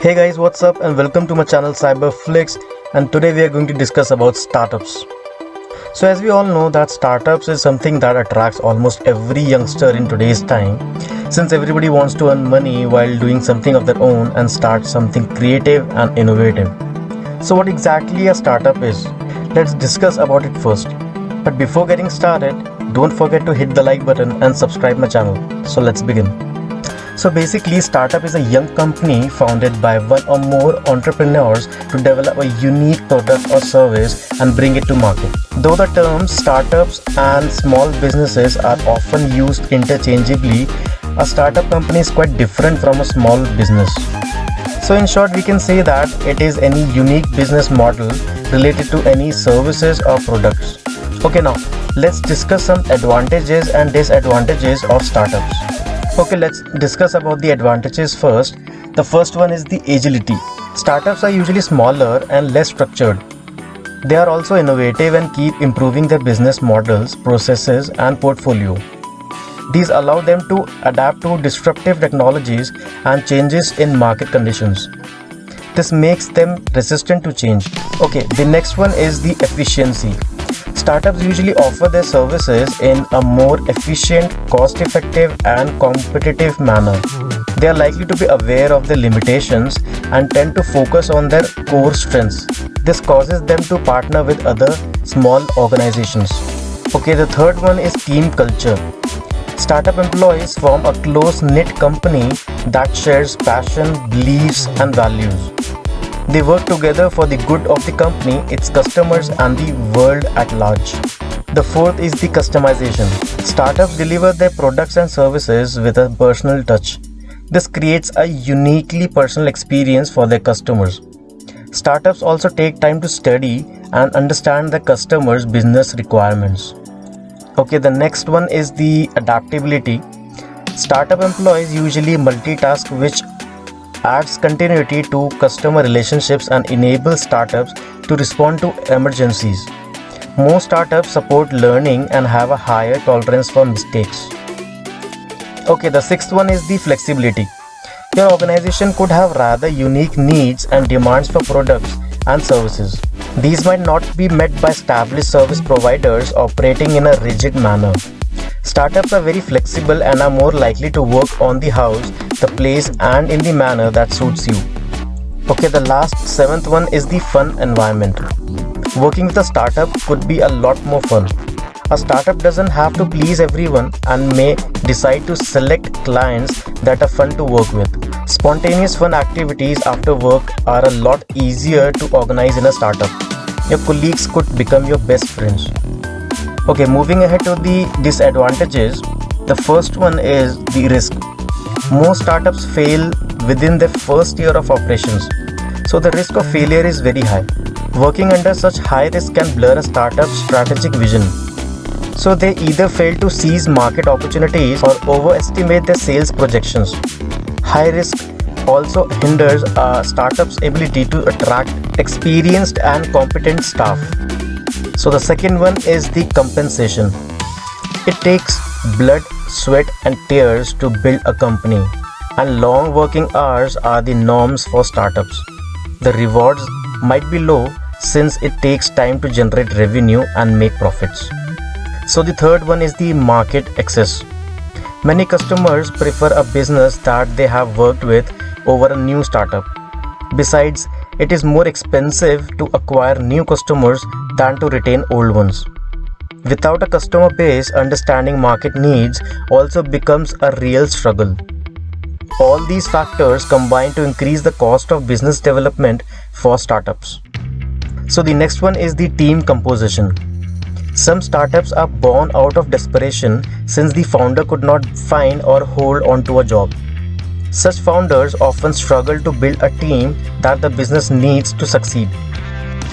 Hey guys, what's up and welcome to my channel Cyberflix, and today we are going to discuss about startups. So as we all know that startups is something that attracts almost every youngster in today's time, since everybody wants to earn money while doing something of their own and start something creative and innovative. So what exactly a startup is? Let's discuss about it first. But before getting started, don't forget to hit the like button and subscribe my channel. So let's begin. So basically, startup is a young company founded by one or more entrepreneurs to develop a unique product or service and bring it to market. Though the terms startups and small businesses are often used interchangeably, a startup company is quite different from a small business. So in short, we can say that it is any unique business model related to any services or products. Okay, now let's discuss some advantages and disadvantages of startups. Okay, let's discuss about the advantages first. The first one is the agility. Startups are usually smaller and less structured. They are also innovative and keep improving their business models, processes, and portfolio. These allow them to adapt to disruptive technologies and changes in market conditions. This makes them resistant to change. Okay, the next one is the efficiency. Startups usually offer their services in a more efficient, cost-effective, and competitive manner. They are likely to be aware of their limitations and tend to focus on their core strengths. This causes them to partner with other small organizations. Okay, the third one is team culture. Startup employees form a close-knit company that shares passion, beliefs, and values. They work together for the good of the company, its customers, and the world at large. The fourth is the customization. Startups deliver their products and services with a personal touch. This creates a uniquely personal experience for their customers. Startups also take time to study and understand the customer's business requirements. Okay, the next one is the adaptability. Startup employees usually multitask, which adds continuity to customer relationships and enables startups to respond to emergencies. Most startups support learning and have a higher tolerance for mistakes. Okay, the sixth one is the flexibility. Your organization could have rather unique needs and demands for products and services. These might not be met by established service providers operating in a rigid manner. Startups are very flexible and are more likely to work on the house, the place, and in the manner that suits you. Okay, the last seventh one is the fun environment. Working with a startup could be a lot more fun. A startup doesn't have to please everyone and may decide to select clients that are fun to work with. Spontaneous fun activities after work are a lot easier to organize in a startup. Your colleagues could become your best friends. Okay, moving ahead to the disadvantages. The first one is the risk. Most startups fail within their first year of operations, so the risk of failure is very high. Working under such high risk can blur a startup's strategic vision. So they either fail to seize market opportunities or overestimate their sales projections. High risk also hinders a startup's ability to attract experienced and competent staff. So the second one is the compensation. It takes blood, sweat, and tears to build a company, and long working hours are the norms for startups. The rewards might be low since it takes time to generate revenue and make profits. So the third one is the market access. Many customers prefer a business that they have worked with over a new startup. Besides, it is more expensive to acquire new customers than to retain old ones. Without a customer base, understanding market needs also becomes a real struggle. All these factors combine to increase the cost of business development for startups. So the next one is the team composition. Some startups are born out of desperation since the founder could not find or hold onto a job. Such founders often struggle to build a team that the business needs to succeed.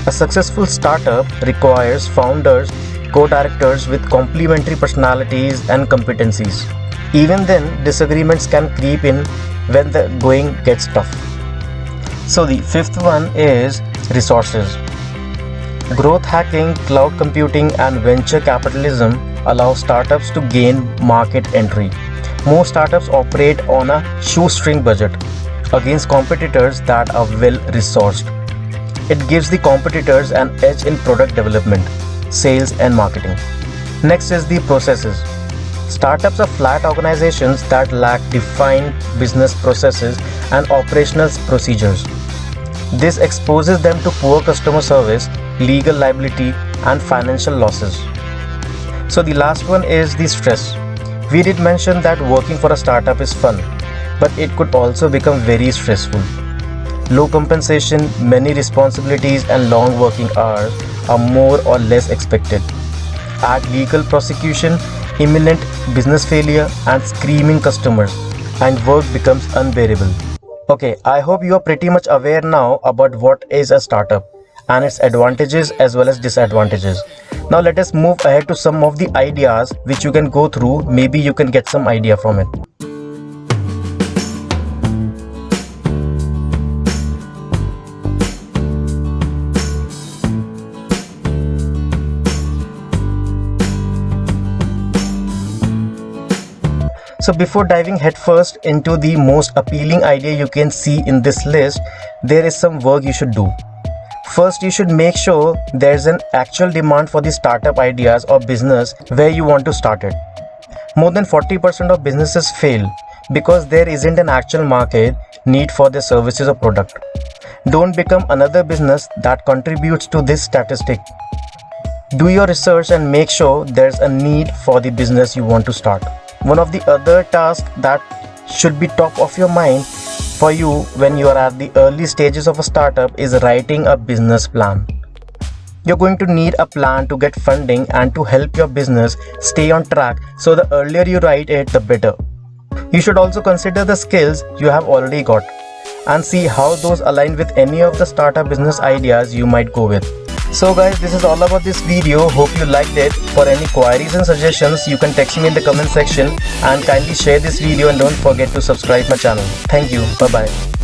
A successful startup requires founders, co-directors with complementary personalities and competencies. Even then, disagreements can creep in when the going gets tough. So the fifth one is resources. Growth hacking, cloud computing, and venture capitalism allow startups to gain market entry. Most startups operate on a shoestring budget. against competitors that are well resourced. It gives the competitors an edge in product development, sales, and marketing. Next is the processes. Startups are flat organizations that lack defined business processes and operational procedures. This exposes them to poor customer service, legal liability, and financial losses. So the last one is the stress. We did mention that working for a startup is fun, but it could also become very stressful. Low compensation, many responsibilities, and long working hours are more or less expected. Add legal prosecution, imminent business failure, and screaming customers, and work becomes unbearable. Okay, I hope you are pretty much aware now about what is a startup and its advantages as well as disadvantages. Now let us move ahead to some of the ideas which you can go through. Maybe you can get some idea from it. So before diving headfirst into the most appealing idea you can see in this list, there is some work you should do. First, you should make sure there's an actual demand for the startup ideas or business where you want to start it. More than 40% of businesses fail because there isn't an actual market need for their services or product. Don't become another business that contributes to this statistic. Do your research and make sure there's a need for the business you want to start. One of the other tasks that should be top of your mind for you when you are at the early stages of a startup is writing a business plan. You're going to need a plan to get funding and to help your business stay on track, so the earlier you write it, the better. You should also consider the skills you have already got and see how those align with any of the startup business ideas you might go with. So guys, this is all about this video. Hope you liked it. For any queries and suggestions, you can text me in the comment section, and kindly share this video and don't forget to subscribe my channel. Thank you. Bye bye.